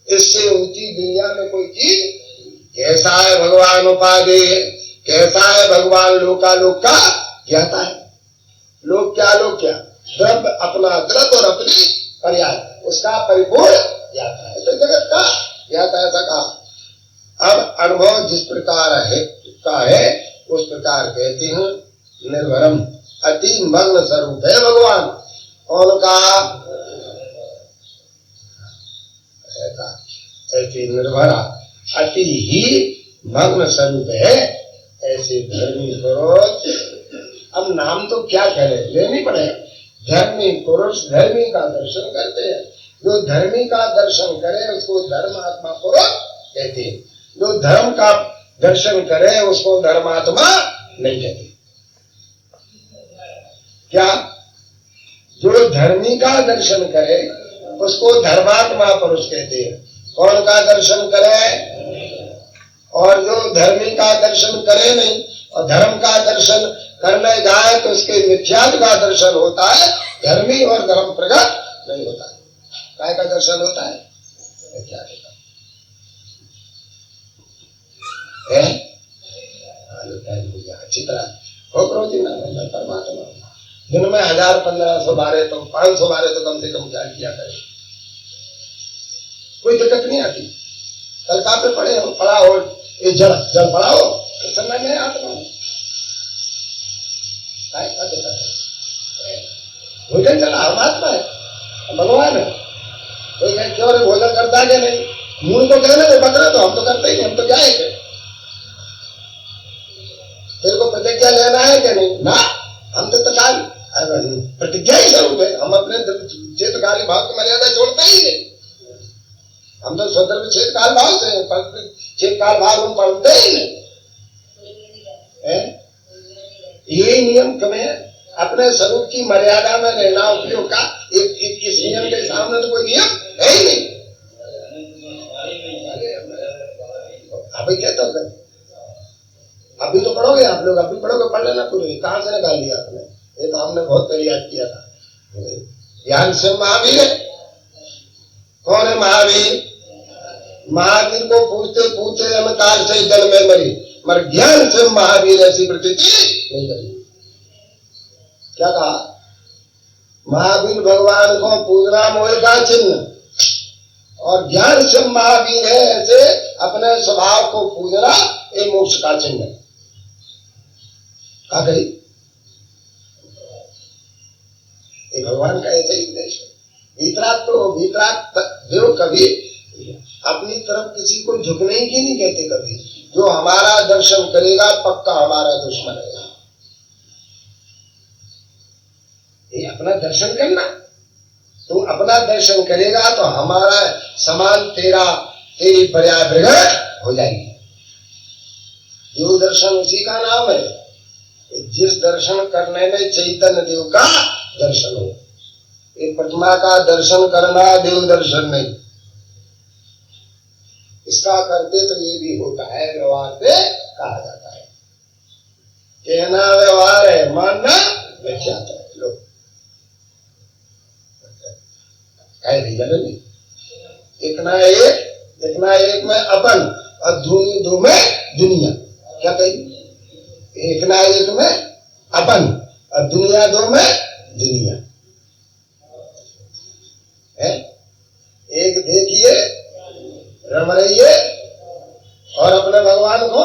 इससे ऊंची दुनिया में कोई चीज। कैसा है भगवान उपादेय? कैसा है भगवान लोकालोक का ज्ञाता है। लोक क्या? लोक क्या? द्रव्य, अपना द्रव्य और अपनी पर्याय, उसका परिपूर्ण ज्ञाता है। तो जगत का ज्ञाता ऐसा कहा। अब अनुभव जिस प्रकार है का है उस प्रकार कहते हैं निर्भरम। अति मग्न स्वरूप है भगवान। कौन का? ऐसे निर्भरा अति ही मग्न स्वरूप है। ऐसे धर्मी करो अब नाम तो क्या करें, लेनी पड़ेगा। धर्मी पुरुष धर्मी का दर्शन करते हैं। जो धर्मी का दर्शन करे उसको धर्मात्मा पुरुष कहते हैं। जो धर्म का दर्शन करे उसको धर्मात्मा नहीं कहते। क्या? जो धर्मी का दर्शन करे उसको धर्मात्मा पुरुष कहते हैं। कौन का दर्शन करे? और जो धर्मी का दर्शन करे नहीं और धर्म का दर्शन करने जाए तो उसके मिथ्यात्व का दर्शन होता है, धर्मी और धर्म प्रगट नहीं होता है। काय का दर्शन होता है? मिथ्यात्व का। अच्छी तरह खोपरोजी ना परमात्मा दिन में 1000 1500 बारे तो 500 बारे तो कम से कम क्या किया करे, कोई दिक्कत नहीं आती। कल का पे पढ़े हम, पढ़ा हो ये जल जल पढ़ाओ तो समय में आत्मा भोजन चला, हम आत्मा है, भगवान है। कोई कहे क्यों रे भोजन करता है कि नहीं? मुंह तो कहना है बकरा, तो हम तो करते ही नहीं, हम तो क्या है? तेरे को प्रतिज्ञा लेना है कि नहीं? ना, हम तो तत्काल प्रतिज्ञा ही स्वरूप है। हम अपने चेतकाली भाव की मर्यादा छोड़ते ही नहीं। हम तो स्वतंत्र चेतकाल भाव से, चेतकाल भाव हम पढ़ते ही नहीं। ये नियम कमें अपने स्वरूप की मर्यादा में रहना उपयोग का। इस नियम के सामने तो कोई नियम है ही नहीं। अभी क्या तो अभी तो पढ़ोगे आप लोग, अभी पढ़ोगे, पढ़ लेना पूरे। कहां से निकाल लिया आपने? ये तो हमने बहुत पहले याद किया था। ज्ञान से महावीर है। कौन है महावीर? महावीर को पूछते पूछते अमकार से जल में मरी, मगर ज्ञान से महावीर ऐसी प्रतीति नहीं करी। क्या कहा? महावीर भगवान को पूजना मोह का चिन्ह और ज्ञान से महावीर है ऐसे अपने स्वभाव को पूजना ये मोक्ष का चिन्ह है। कहा गई ये भगवान का ऐसा ही उद्देश्य है। भीतराग देव कभी अपनी तरफ किसी को झुकने की नहीं कहते। कभी जो हमारा दर्शन करेगा पक्का हमारा दुश्मन है। ये अपना दर्शन करना, तू अपना दर्शन करेगा तो हमारा समान तेरी पर्याय प्रगट हो जाएगी। देव दर्शन उसी का नाम है। जिस दर्शन करने में चैतन्य देव का दर्शन हो। ये प्रतिमा का दर्शन करना देव दर्शन नहीं। इसका करते तो ये भी होता है, व्यवहार से कहा जाता है। कहना व्यवहार है, मानना मिथ्यात्व है। लोग कह रही है नहीं, इतना एक में अपन और दो में दुनिया। क्या कही? इतना एक में अपन और दुनिया दो में दुनिया है। एक देखिए रम रहिए और अपने भगवान को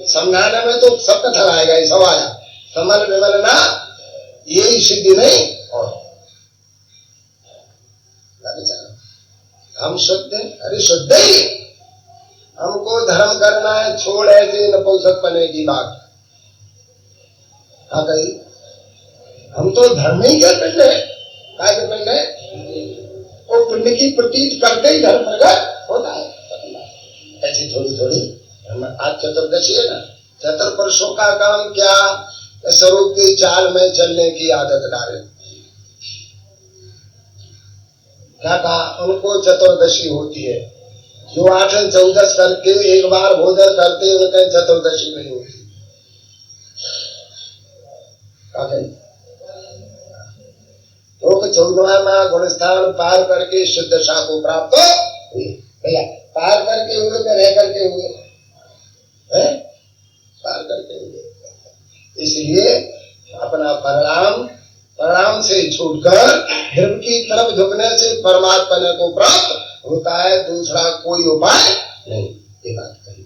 समझाने में तो सब कथा आएगा। ये सब आया समल विमल ना, यही सिद्धि नहीं। और हम शुद्ध, अरे शुद्ध ही हमको धर्म करना है, छोड़ ऐसे नपुंसक पने की बात। हाँ कही हम तो धर्म ही क्या पिंड है, काय के पिंड है? वो पिंड की प्रतीत करते ही धर्म प्रगट होता है। ऐसी थोड़ी थोड़ी आज चतुर्दशी है ना, चतुर्पुरुषों का काम क्या? स्वरूप की चाल में चलने की आदत डाले। क्या कहा? उनको चतुर्दशी होती है। जो 8 14 करके एक बार भोजन करते उनके चतुर्दशी नहीं होती। तो 14वां गुणस्थान पार करके शुद्ध दशा को प्राप्त हुए। भैया पार करके हुए तो रह करके हुए है? पार करके हुए। इसलिए अपना परिणाम से छूटकर धर्म की तरफ झुकने से परमात्मा को प्राप्त होता है। दूसरा कोई उपाय नहीं। ये बात कही।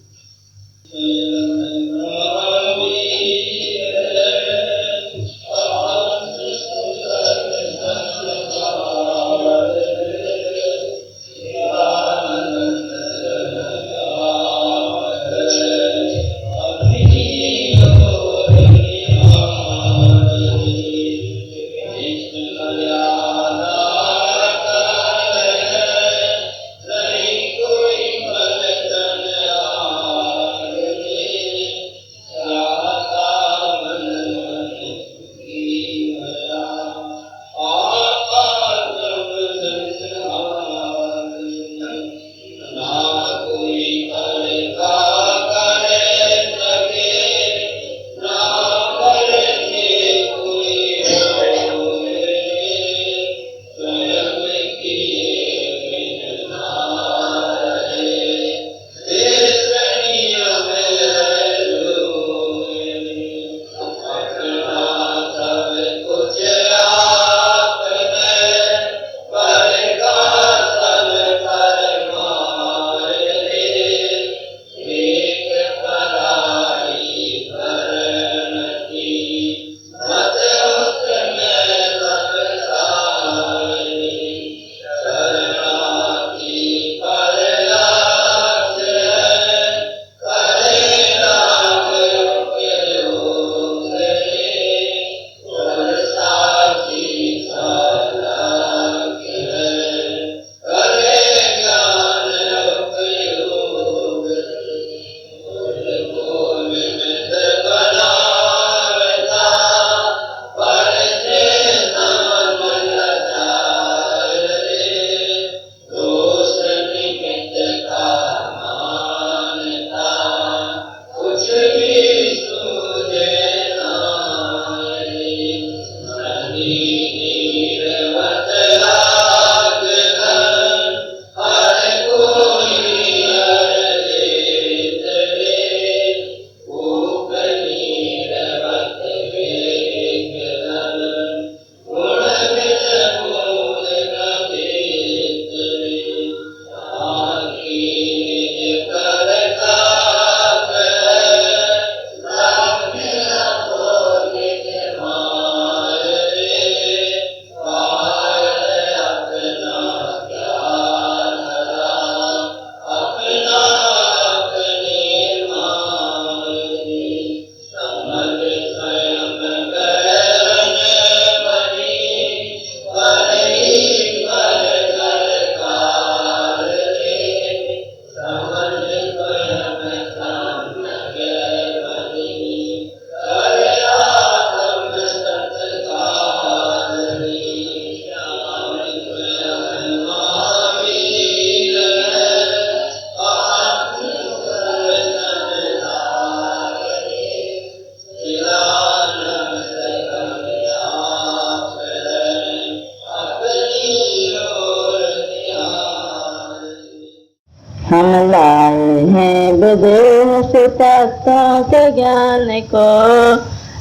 हम लाए हैं विदेश तत्वों के ज्ञान को,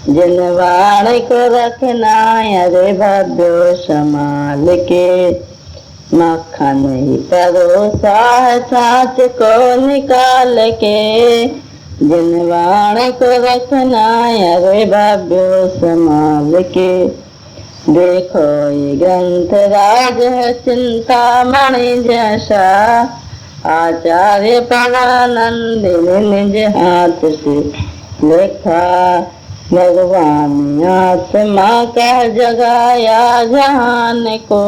जिन वाणी को रखना अरे भव्य संभाल के। मक्खन ही परोसा है छाछ को निकाल के, जिन वाणी को रखना अरे भव्य संभाल के। देखो ये ग्रंथ राज है चिंतामणि जैसा, आचार्य परमानंद ने निज हाथ से लिखा। भगवान आत्मा का जगाया जहान को,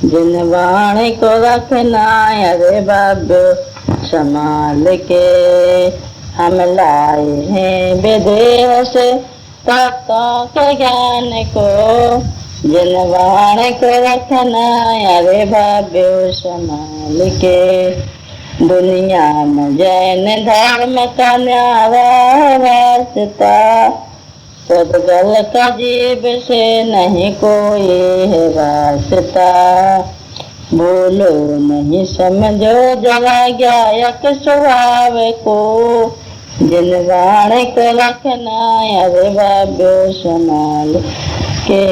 जिन वाणी को रखना अरे भव्य संभाल के। हम लाए हैं विदेश तत्वों के ज्ञान को, जिन वाणी को रखना अरे भव्य संभाल के। दुनिया में जैन धर्म का न्यारा रास्ता, सदगल का जीव से नहीं कोई है रास्ता। बोलो नहीं समझो जरा गायक स्वभाव को, जिन वाणी को रखना अरे भव्य संभाल के।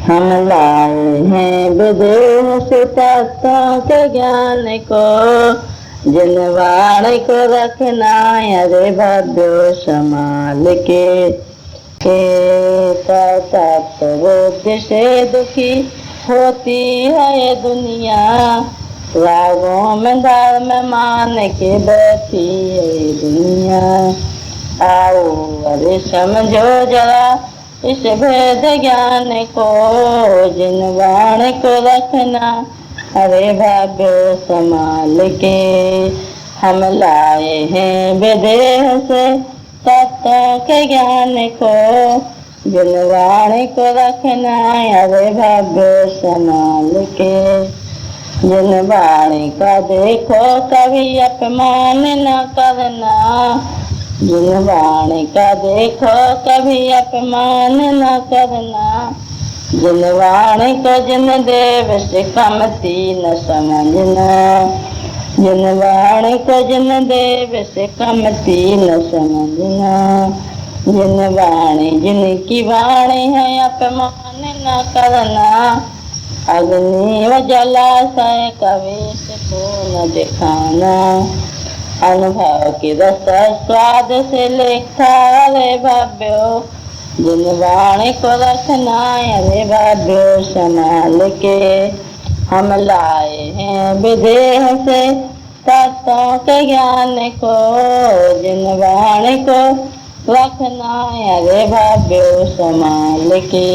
हम लाए हैं विदेश तत्वों के ज्ञान को, जिन वाणी को रखना अरे भव्य संभाल के। तत्व से दुखी होती है ये दुनिया, रागों में धर्म मान के बैठी है दुनिया। आओ अरे समझो जरा इस भेद ज्ञान को, जिन वाणी को रखना अरे भव्य संभाल के। हम लाए हैं विदेश तत्व के ज्ञान को, जिन वाणी को रखना अरे भव्य संभाल के। जिन वाणी का देखो कभी अपमान न करना, जिन वाणी का देखो कभी अपमान न करना। जिन वाणी को जिन देव से कमती न समझना, जिन वाणी को जिन देव से कमती न समझना। जिन वाणी जिनकी वाणी है अपमान न करना, अग्नि व जलाशय कभी से को न दिखाना। अनुभव की रस स्वाद से लेखा अरे भव्यो, जिन वाणी को रखना अरे भव्य संभाल के। हम लाए हैं विदेह से तत्वों के ज्ञान को, जिन वाणी को रखना अरे भव्य संभाल के।